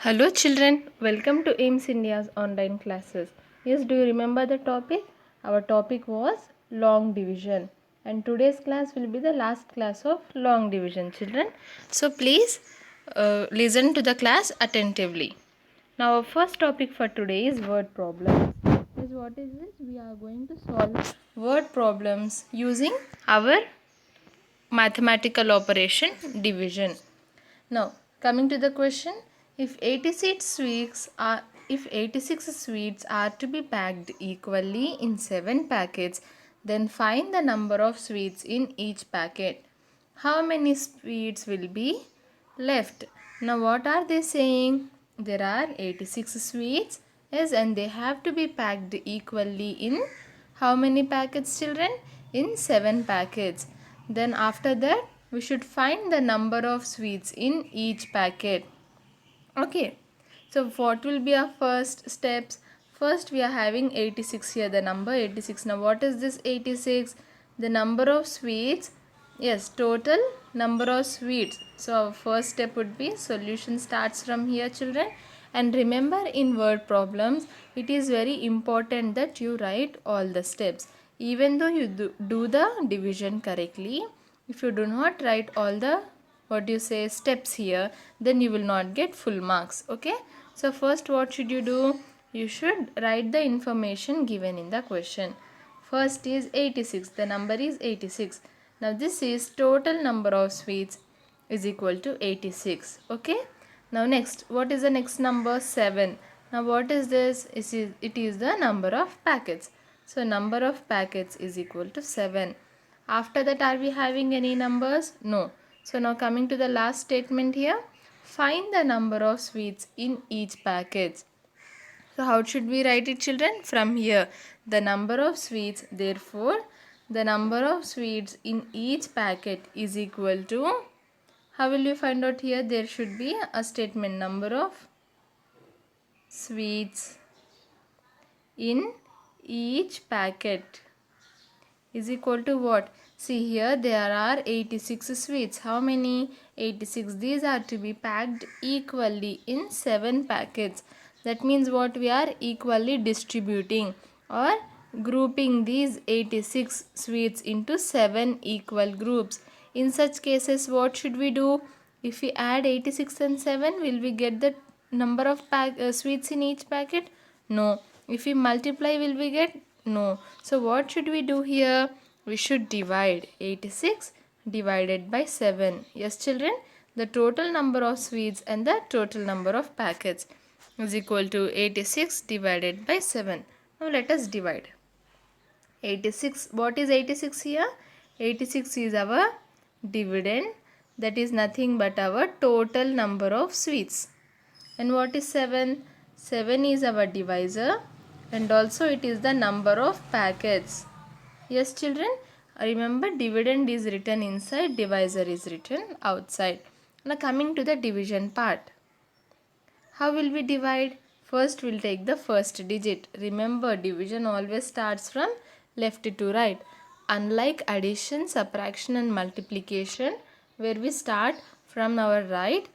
Hello children, welcome to AIMS India's online classes. Yes, do you remember the topic? Our topic was long division, and today's class will be the last class of long division, children. So please listen to the class attentively. Now our first topic for today is word problems. Yes, what is this? We are going to solve word problems using our mathematical operation division. Now, coming to the question, if 86 sweets are to be packed equally in 7 packets, then find the number of sweets in each packet. How many sweets will be left? Now, what are they saying? There are 86 sweets, yes, and they have to be packed equally in how many packets, children? In 7 packets. Then after that, we should find the number of sweets in each packet. Okay. So what will be our first steps? First we are having 86 here, the number 86. Now what is this 86? The number of sweets. Yes, total number of sweets. So our first step would be solution starts from here, children. And remember, in word problems, it is very important that you write all the steps. Even though you do the division correctly, if you do not write all the steps here, then you will not get full marks. Okay, so first what should you do? You should write the information given in the question. First is 86, the number is 86. Now this is total number of sweets is equal to 86. Okay, now next, what is the next number? 7. Now what is this? It is the number of packets. So number of packets is equal to 7. After that, are we having any numbers? No. So now coming to the last statement here, find the number of sweets in each packet. So how should we write it, children? From here, the number of sweets, therefore the number of sweets in each packet is equal to, how will you find out here? There should be a statement, number of sweets in each packet is equal to what? See here, there are 86 sweets. How many? 86. These are to be packed equally in 7 packets. That means what? We are equally distributing or grouping these 86 sweets into 7 equal groups. In such cases, what should we do? If we add 86 and 7, will we get the number of sweets in each packet? No. If we multiply, will we get? No. So what should we do here? We should divide 86 divided by 7. Yes, children, the total number of sweets and the total number of packets is equal to 86 divided by 7. Now let us divide. 86, what is 86 here? 86 is our dividend, that is nothing but our total number of sweets. And what is 7? 7 is our divisor, and also it is the number of packets. Yes, children, remember, dividend is written inside, divisor is written outside. Now coming to the division part. How will we divide? First we'll take the first digit. Remember, division always starts from left to right. Unlike addition, subtraction and multiplication, where we start from our right,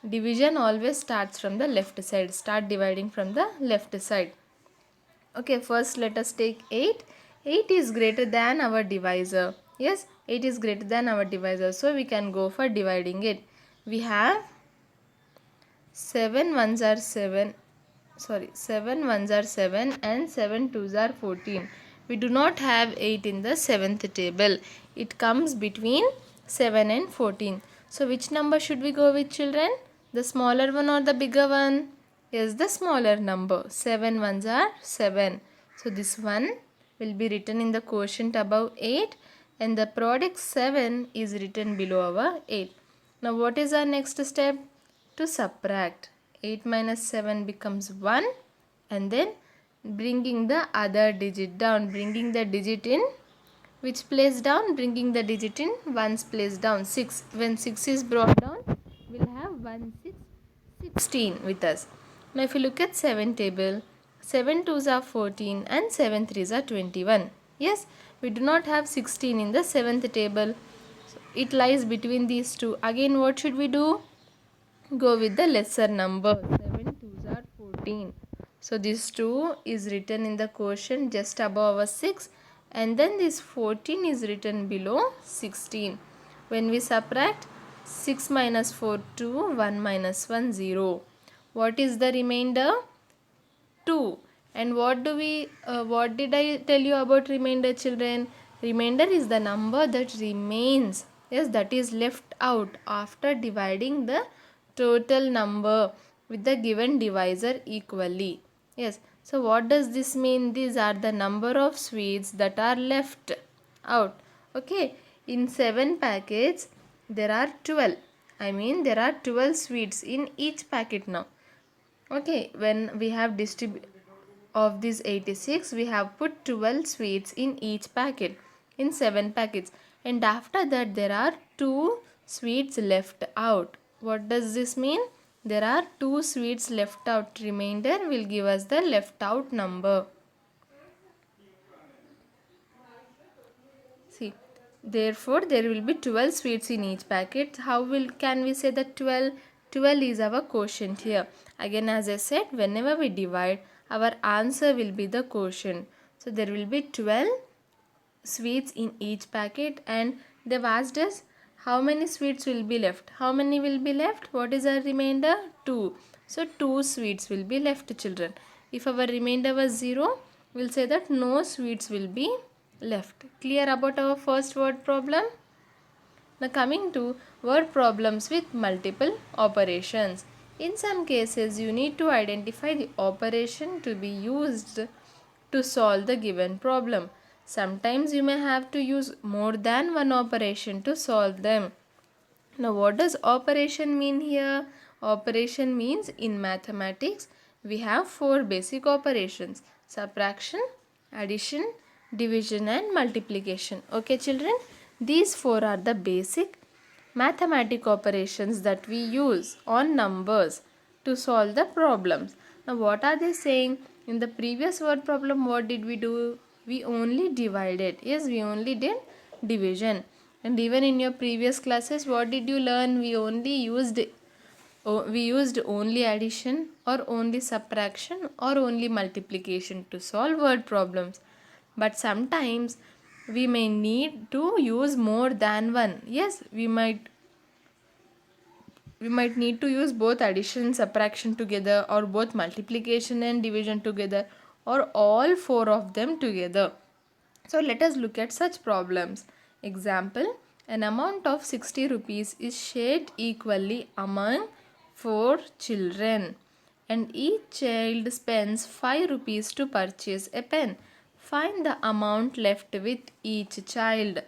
division always starts from the left side. Start dividing from the left side. Okay, first let us take 8. 8 is greater than our divisor. Yes, 8 is greater than our divisor. So we can go for dividing it. We have 7 ones are 7 and 7 twos are 14. We do not have 8 in the 7th table. It comes between 7 and 14. So which number should we go with, children? The smaller one or the bigger one? Yes, the smaller number. 7 ones are 7. So this one will be written in the quotient above 8, and the product 7 is written below our 8. Now what is our next step? To subtract. 8 minus 7 becomes 1, and then bringing the other digit down, bringing the digit in which place down? Bringing the digit in ones place down, 6. When 6 is brought down, we'll have 1, 6, 16 with us. Now if you look at 7 table, 7 twos are 14 and 7 threes are 21. Yes, we do not have 16 in the 7th table. So it lies between these two. Again, what should we do? Go with the lesser number. 7 14. So this 2 is written in the quotient just above our 6, and then this 14 is written below 16. When we subtract 6 minus 4 2, 1 minus 1 0. What is the remainder? 2. And what did I tell you about remainder, children? Remainder is the number that remains, yes, that is left out after dividing the total number with the given divisor equally. Yes, so what does this mean? These are the number of sweets that are left out. Okay, in 7 packets there are 12. I mean, there are 12 sweets in each packet now. Okay, when we have of these 86, we have put 12 sweets in each packet in 7 packets, and after that there are 2 sweets left out. What does this mean? There are 2 sweets left out. Remainder will give us the left out number. See, therefore there will be 12 sweets in each packet. How can we say that 12? 12 is our quotient here. Again, as I said, whenever we divide, our answer will be the quotient. So there will be 12 sweets in each packet, and they've asked us how many sweets will be left. How many will be left? What is our remainder? 2. So 2 sweets will be left, children. If our remainder was 0, we'll say that no sweets will be left. Clear about our first word problem? Now coming to word problems with multiple operations. In some cases, you need to identify the operation to be used to solve the given problem. Sometimes you may have to use more than one operation to solve them. Now what does operation mean here? Operation means in mathematics we have 4 basic operations: subtraction, addition, division and multiplication. Okay children, these 4 are the basic mathematical operations that we use on numbers to solve the problems. Now what are they saying? In the previous word problem, what did we do? We only divided. Yes, we only did division. And even in your previous classes, what did you learn? We used only addition or only subtraction or only multiplication to solve word problems. But sometimes we may need to use more than one. Yes, we might need to use both addition and subtraction together, or both multiplication and division together, or all 4 of them together. So let us look at such problems. Example, an amount of 60 rupees is shared equally among 4 children, and each child spends 5 rupees to purchase a pen. Find the amount left with each child.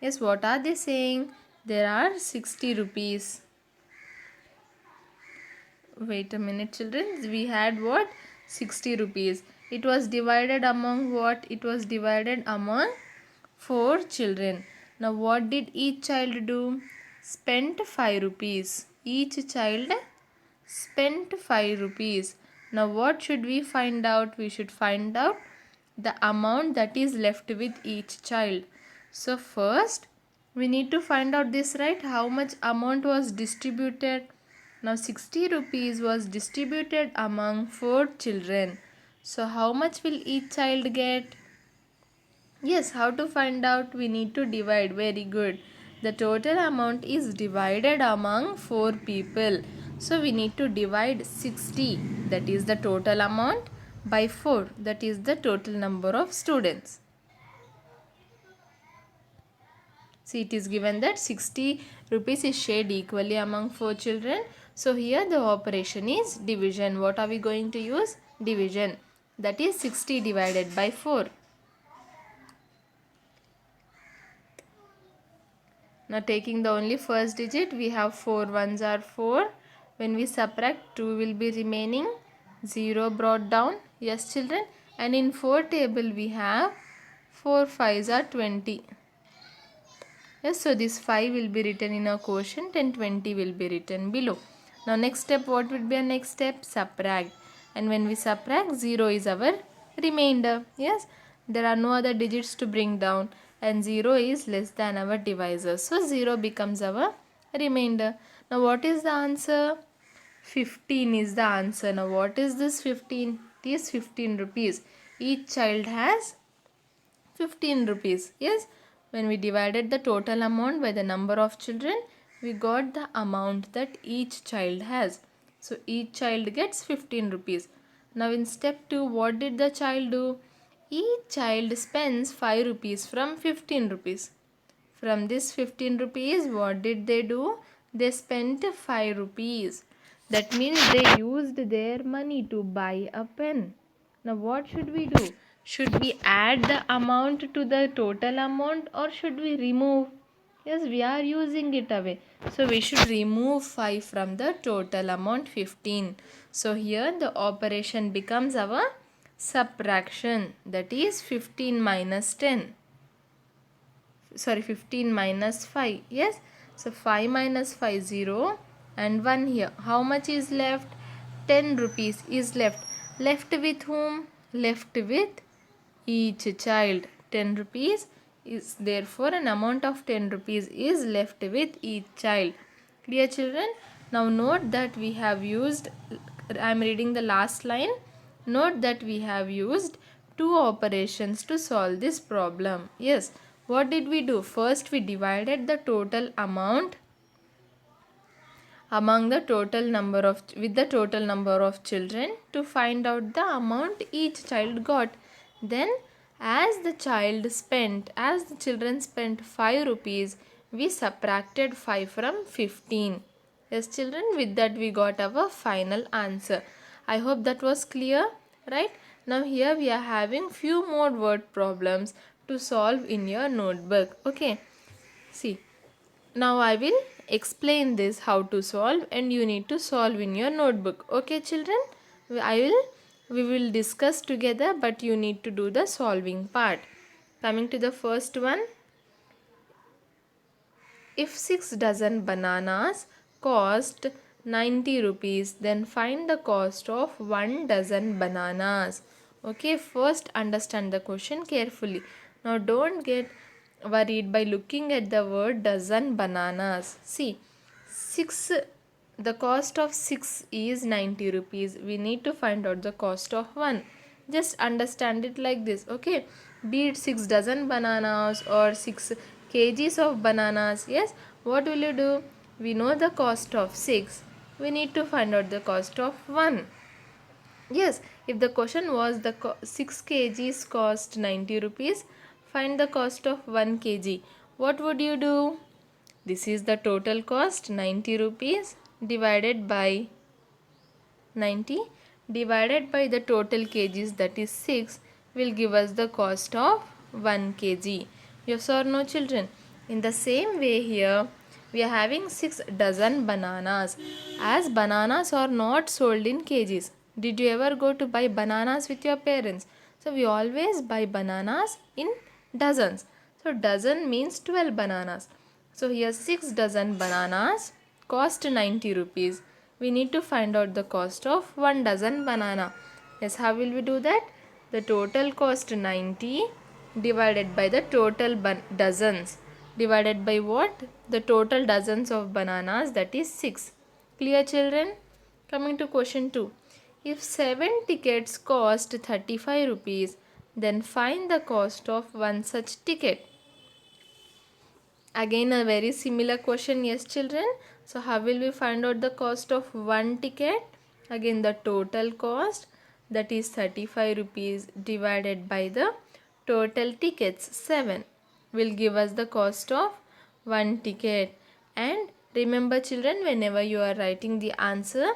Yes, what are they saying? There are 60 rupees. Wait a minute children, we had what? 60 rupees. It was divided among what? It was divided among 4 children. Now what did each child do? Spent 5 rupees. Each child spent 5 rupees. Now what should we find out? We should find out the amount that is left with each child. So first we need to find out this, right? How much amount was distributed? Now 60 rupees was distributed among 4 children. So how much will each child get? Yes, how to find out? We need to divide. Very good. The total amount is divided among 4 people. So we need to divide 60, that is the total amount, by 4, that is the total number of students. See, it is given that 60 rupees is shared equally among 4 children. So here the operation is division. What are we going to use? Division. That is 60 divided by 4. Now taking the only first digit, we have 4 ones are 4. When we subtract, 2 will be remaining. 0 brought down. Yes children. And in 4 table we have 4 5s are 20. Yes, so this 5 will be written in a quotient and 20 will be written below. Now next step, what would be our next step? Subtract. And when we subtract, 0 is our remainder. Yes, there are no other digits to bring down, and 0 is less than our divisor. So 0 becomes our remainder. Now what is the answer? 15 is the answer. Now what is this 15? It is 15 rupees. Each child has 15 rupees. Yes, when we divided the total amount by the number of children, we got the amount that each child has. So each child gets 15 rupees. Now in step 2, what did the child do? Each child spends 5 rupees from 15 rupees. From this 15 rupees, what did they do? They spent 5 rupees. That means they used their money to buy a pen. Now what should we do? Should we add the amount to the total amount or should we remove? Yes, we are using it away. So we should remove 5 from the total amount 15. So here the operation becomes our subtraction, that is 15 minus 10. 15 minus 5. Yes, so 5 minus 5, 0 and 1 here. How much is left? 10 rupees is left. Left with whom? Left with each child. 10 rupees is, therefore an amount of 10 rupees is left with each child. Clear, children? Now note that we have used, I am reading the last line. Note that we have used two operations to solve this problem. Yes, what did we do? First we divided the total amount among the total number of, with the total number of children to find out the amount each child got. Then as the children spent 5 rupees, we subtracted 5 from 15. Yes, children, with that we got our final answer. I hope that was clear, right? Now here we are having few more word problems to solve in your notebook. Okay, see, now I will explain this how to solve and you need to solve in your notebook. Okay, children, we will discuss together, but you need to do the solving part. Coming to the first one, if 6 dozen bananas cost 90 rupees, then find the cost of 1 dozen bananas. Okay, first understand the question carefully. Now don't get worried by looking at the word dozen bananas. See, 6, the cost of 6 is 90 rupees. We need to find out the cost of 1. Just understand it like this. Okay, be it 6 dozen bananas or 6 kgs of bananas. Yes, what will you do? We know the cost of 6. We need to find out the cost of 1. Yes, if the question was the 6 kgs cost 90 rupees, find the cost of 1 kg. What would you do? This is the total cost, 90 rupees divided by 90 divided by the total kgs, that is 6, will give us the cost of 1 kg. Yes or no, children? In the same way here, we are having 6 dozen bananas. As bananas are not sold in kgs. Did you ever go to buy bananas with your parents? So we always buy bananas in dozens. So dozen means 12 bananas. So here 6 dozen bananas cost 90 rupees. We need to find out the cost of 1 dozen banana. Yes, how will we do that? The total cost 90 divided by the total dozens. Divided by what? The total dozens of bananas, that is 6. Clear, children? Coming to question 2. If 7 tickets cost 35 rupees, then find the cost of one such ticket. Again a very similar question, yes children. So how will we find out the cost of one ticket? Again the total cost, that is 35 rupees divided by the total tickets 7 will give us the cost of one ticket. And remember children, whenever you are writing the answer,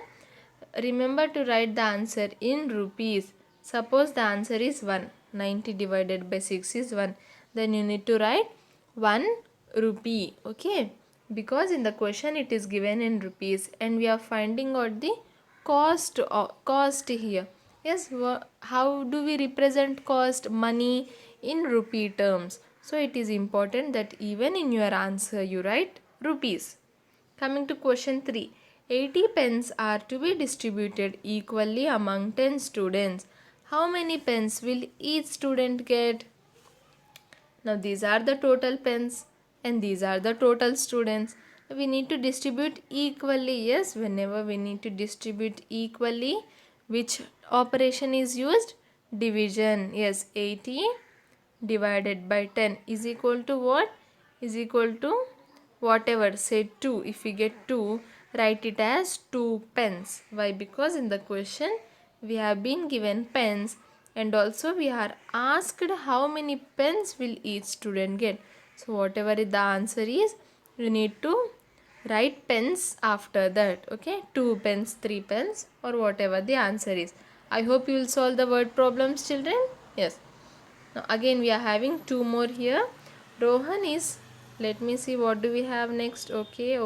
remember to write the answer in rupees. Suppose the answer is 1, 90 divided by 6 is 1, then you need to write 1 rupee. Okay, because in the question it is given in rupees and we are finding out the cost here. Yes, how do we represent cost? Money in rupee terms. So it is important that even in your answer you write rupees. Coming to question 3. 80 pens are to be distributed equally among 10 students. How many pens will each student get? Now these are the total pens and these are the total students. we need to distribute equally. Yes, whenever we need to distribute equally, which operation is used? Division. Yes, 80 divided by 10 is equal to what? Is equal to whatever, say 2. If we get 2, write it as 2 pence. Why? Because in the question we have been given pence, and also we are asked how many pence will each student get. So whatever the answer is, you need to write pence after that. Okay, 2 pence, 3 pence, or whatever the answer is. I hope you will solve the word problems, children. Yes. Now again we are having 2 more here. Rohan is, let me see what do we have next. Okay.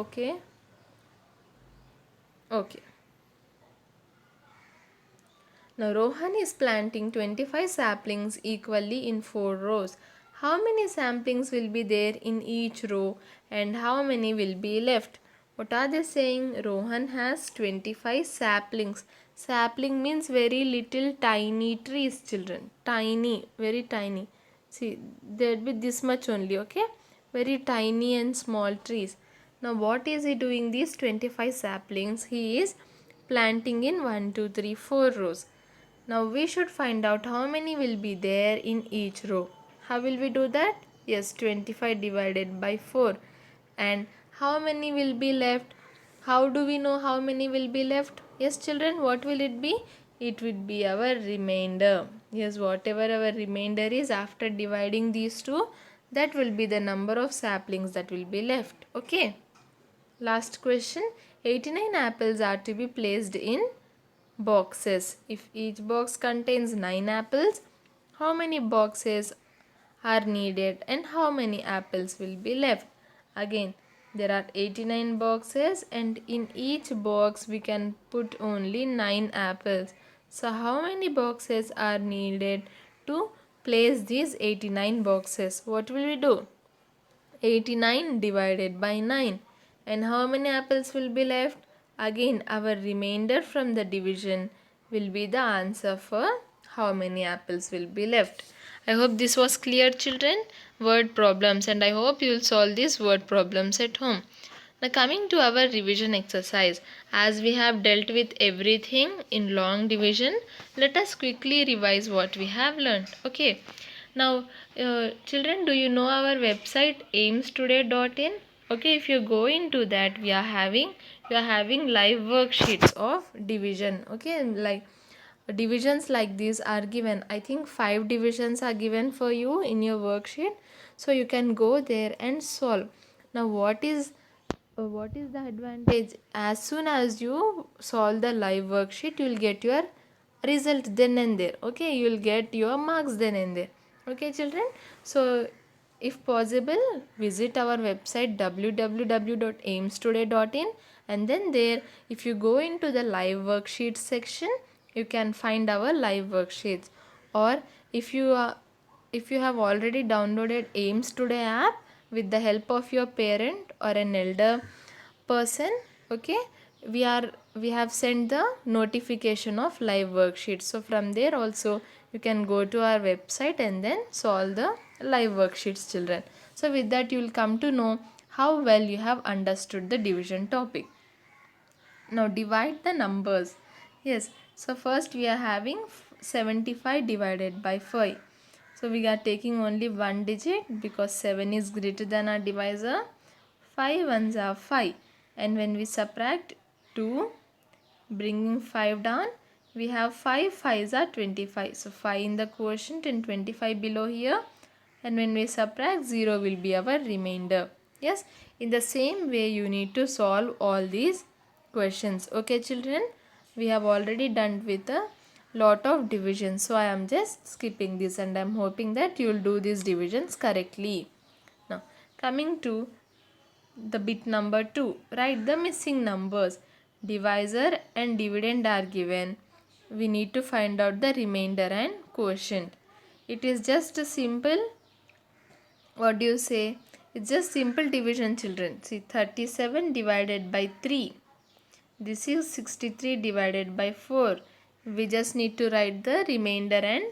Now Rohan is planting 25 saplings equally in 4 rows. How many saplings will be there in each row and how many will be left? What are they saying? Rohan has 25 saplings. Sapling means very little tiny trees, children. Tiny, very tiny. See, there will be this much only, okay? Very tiny and small trees. Now what is he doing? These 25 saplings he is planting in 1, 2, 3, 4 rows. Now we should find out how many will be there in each row. How will we do that? Yes, 25 divided by 4. And how many will be left? How do we know how many will be left? Yes, children, what will it be? It would be our remainder. Yes, whatever our remainder is after dividing these two, that will be the number of saplings that will be left. Okay. Last question. 89 apples are to be placed in boxes. If each box contains 9 apples, how many boxes are needed and how many apples will be left? Again, there are 89 boxes and in each box we can put only 9 apples. So how many boxes are needed to place these 89 boxes? What will we do? 89 divided by 9. And how many apples will be left? Again, our remainder from the division will be the answer for how many apples will be left. I hope this was clear, children. Word problems, and I hope you will solve these word problems at home. Now coming to our revision exercise, as we have dealt with everything in long division, let us quickly revise what we have learned. Okay. Now, children, do you know our website aimstoday.in? Okay, if you go into that, we are having live worksheets of division. Okay, like divisions like these are given. I think 5 divisions are given for you in your worksheet, so you can go there and solve. Now, what is the advantage? As soon as you solve the live worksheet, you will get your result then and there. Okay, you will get your marks then and there. Okay, children. So if possible, visit our website www.aimstoday.in, and then there, if you go into the live worksheets section, you can find our live worksheets. Or if you have already downloaded Aims Today app with the help of your parent or an elder person, okay, we have sent the notification of live worksheets. So from there also you can go to our website and then solve the live worksheets, children. So with that you will come to know how well you have understood the division topic. Now divide the numbers. Yes, so first we are having 75 divided by 5. So we are taking only one digit because 7 is greater than our divisor. 5 ones are 5, and when we subtract 2, bringing 5 down, we have 5 5s are 25. So 5 in the quotient and 25 below here, and when we subtract, 0 will be our remainder. Yes, in the same way you need to solve all these questions. Okay, children, we have already done with a lot of divisions, so I am just skipping this and I am hoping that you will do these divisions correctly. Now coming to the bit number 2, write the missing numbers. Divisor and dividend are given. We need to find out the remainder and quotient. It is just a simple, what do you say? It's just simple division, children. See, 37 divided by 3. This is 63 divided by 4. We just need to write the remainder and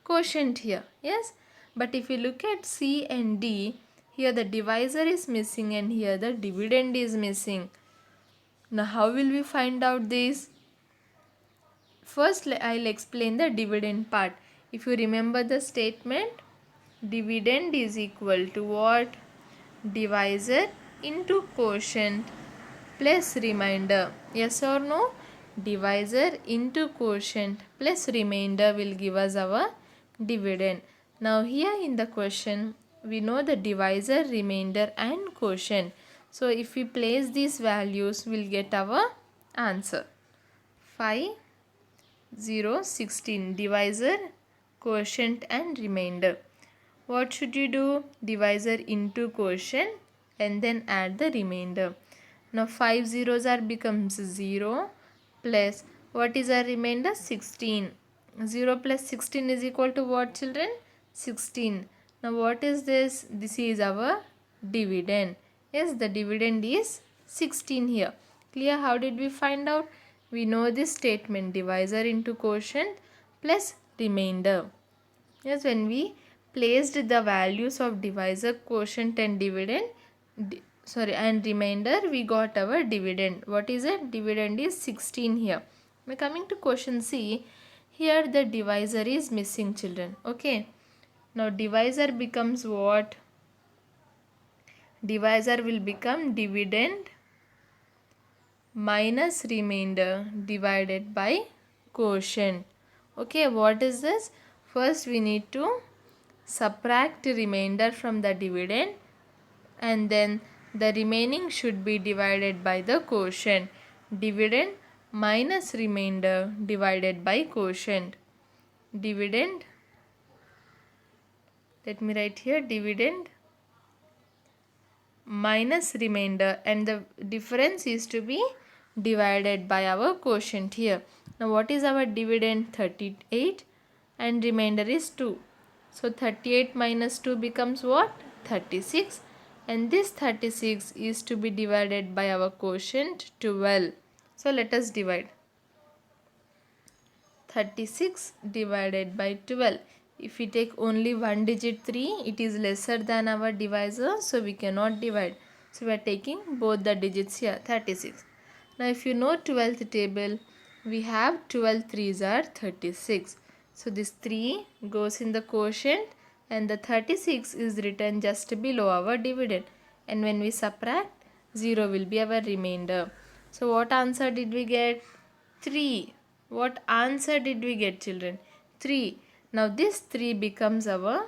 quotient here. Yes. But if you look at C and D, Here the divisor is missing and here the dividend is missing. Now how will we find out this? First I'll explain the dividend part. If you remember the statement, dividend is equal to what? Divisor into quotient plus remainder. Yes or no? Divisor into quotient plus remainder will give us our dividend. Now here in the question, we know the divisor, remainder and quotient. So if we place these values, we'll get our answer. 5, 0, 16. Divisor, quotient and remainder. What should you do? Divisor into quotient and then add the remainder. Now 5 zeros are becomes 0 plus what is our remainder? 16. 0 plus 16 is equal to what, children? 16. Now what is this? This is our dividend. Yes, the dividend is 16 here. Clear? How did we find out? We know this statement, divisor into quotient plus remainder. Yes, when we placed the values of divisor, quotient and dividend, and remainder, we got our dividend. What is it? Dividend is 16 here. Now coming to question C, here the divisor is missing, children. Okay. Now divisor becomes what? Divisor will become dividend minus remainder divided by quotient. Okay, what is this? First we need to subtract remainder from the dividend and then the remaining should be divided by the quotient. Dividend minus remainder divided by quotient. Dividend, let me write here, dividend minus remainder and the difference is to be divided by our quotient here. Now what is our dividend? 38 and remainder is 2. So 38 minus 2 becomes what? 36, and this 36 is to be divided by our quotient 12. So let us divide. 36 divided by 12. If we take only one digit 3, it is lesser than our divisor, so we cannot divide. So we are taking both the digits here, 36. Now if you know 12th table, we have 12 3s are 36. So this 3 goes in the quotient and the 36 is written just below our dividend. And when we subtract, 0 will be our remainder. So what answer did we get? 3. What answer did we get, children? 3. Now this 3 becomes our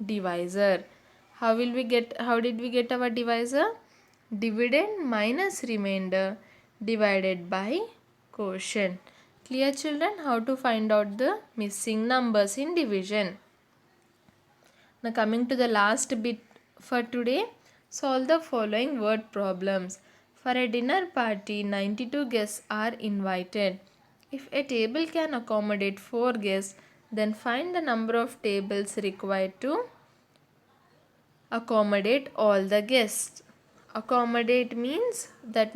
divisor. How did we get our divisor? Dividend minus remainder divided by quotient. Clear, children? How to find out the missing numbers in division. Now coming to the last bit for today, solve the following word problems. For a dinner party, 92 guests are invited. If a table can accommodate 4 guests, then find the number of tables required to accommodate all the guests. Accommodate means that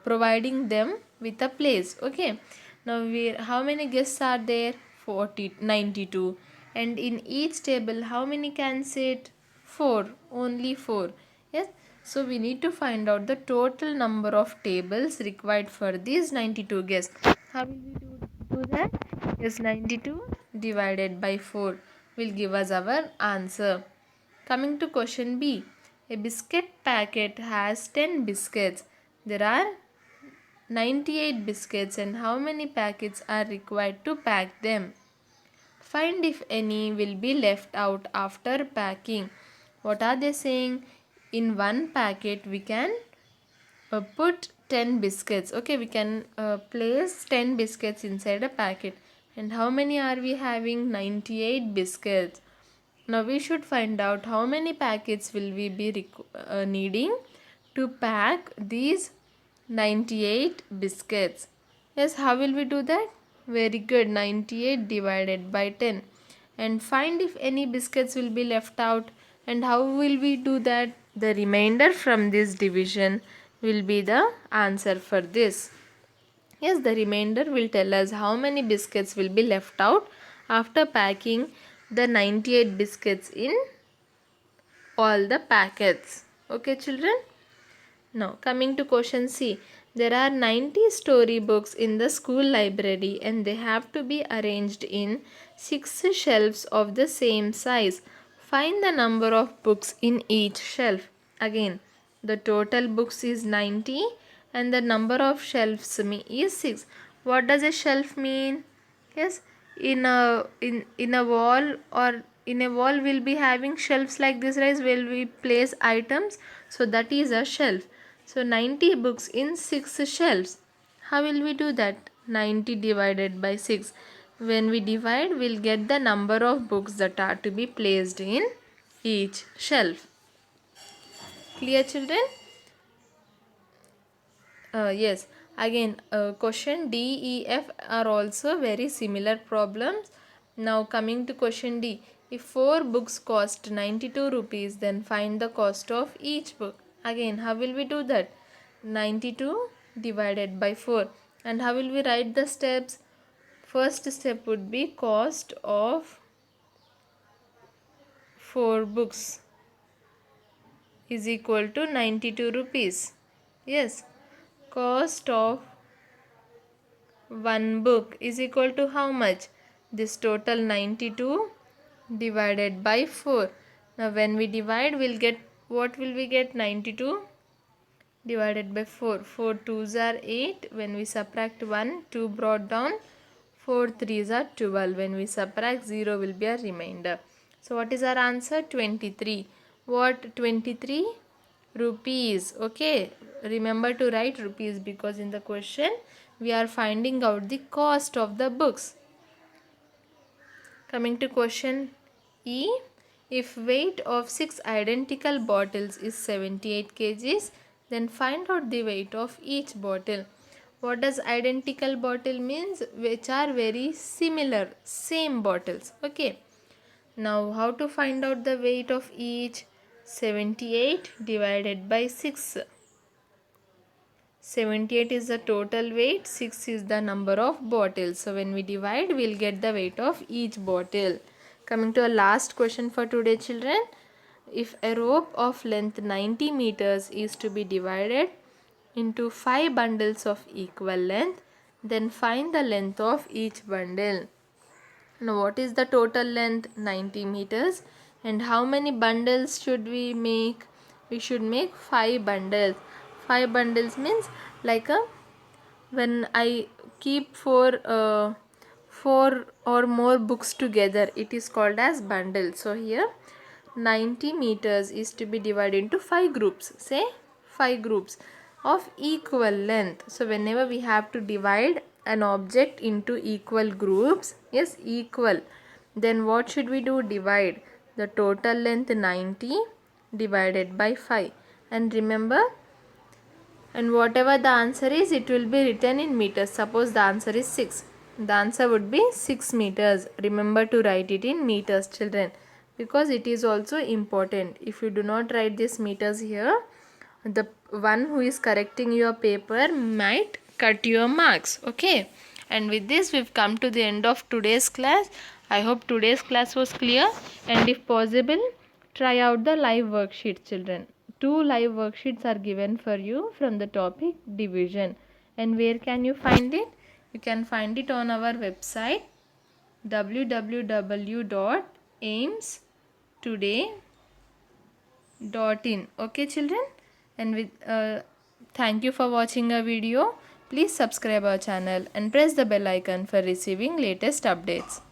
providing them with a place. Okay. Now how many guests are there? 92. And in each table, how many can sit? 4. Only 4. Yes. So we need to find out the total number of tables required for these 92 guests. How will we do that? Yes, 92 divided by 4 will give us our answer. Coming to question B. A biscuit packet has 10 biscuits. There are 98 biscuits and how many packets are required to pack them? Find if any will be left out after packing. What are they saying? In one packet we can put 10 biscuits. Okay, we can place 10 biscuits inside a packet. And how many are we having? 98 biscuits. Now we should find out how many packets will we be needing to pack these 98 biscuits. Yes, how will we do that? Very good. 98 divided by 10. And find if any biscuits will be left out. And how will we do that? The remainder from this division will be the answer for this. Yes, the remainder will tell us how many biscuits will be left out after packing the 98 biscuits in all the packets. Okay, children? Now, coming to question C. There are 90 storybooks in the school library and they have to be arranged in 6 shelves of the same size. Find the number of books in each shelf. Again, the total books is 90 and the number of shelves is 6. What does a shelf mean? Yes, in a wall, or in a wall we'll be having shelves like this, right? Where we place items, so that is a shelf. So 90 books in 6 shelves. How will we do that? 90 divided by 6. When we divide, we'll get the number of books that are to be placed in each shelf. Clear, children? Yes, again, question D, E, F are also very similar problems. Now coming to question D, if 4 books cost 92 rupees, then find the cost of each book. Again, how will we do that? 92 divided by 4. And how will we write the steps? First step would be cost of 4 books is equal to 92 rupees. Yes, cost of one book is equal to how much? This total 92 divided by 4. Now when we divide, we'll get, what will we get? 92 divided by 4. 4 2s are 8. When we subtract 1, 2 brought down. 4 3s are 12. When we subtract 0 will be a remainder. So what is our answer? 23. What? 23 rupees. Okay, remember to write rupees because in the question we are finding out the cost of the books. Coming to question E, if weight of 6 identical bottles is 78 kgs, then find out the weight of each bottle. What does identical bottle means? Which are very similar, same bottles. Okay, now how to find out the weight of each? 78 divided by 6. 78 is the total weight, 6 is the number of bottles. So when we divide, we'll get the weight of each bottle. Coming to our last question for today, children. If a rope of length 90 meters is to be divided into 5 bundles of equal length, then find the length of each bundle. Now what is the total length? 90 meters. And how many bundles should we make? We should make 5 bundles. 5 bundles means like when I keep 4 or more books together, it is called as bundle. So here 90 meters is to be divided into 5 groups. Say 5 groups of equal length. So whenever we have to divide an object into equal groups, yes, equal, then what should we do? Divide the total length 90 divided by 5. And remember, and whatever the answer is, it will be written in meters. Suppose the answer is 6. The answer would be 6 meters. Remember to write it in meters, children, because it is also important. If you do not write this meters here, the one who is correcting your paper might cut your marks. Okay. And with this, we've come to the end of today's class. I hope today's class was clear. And if possible, try out the live worksheet, children. 2 live worksheets are given for you from the topic division. And where can you find it? You can find it on our website www.aimstoday.in. Okay, children? And with thank you for watching our video. Please subscribe our channel and press the bell icon for receiving latest updates.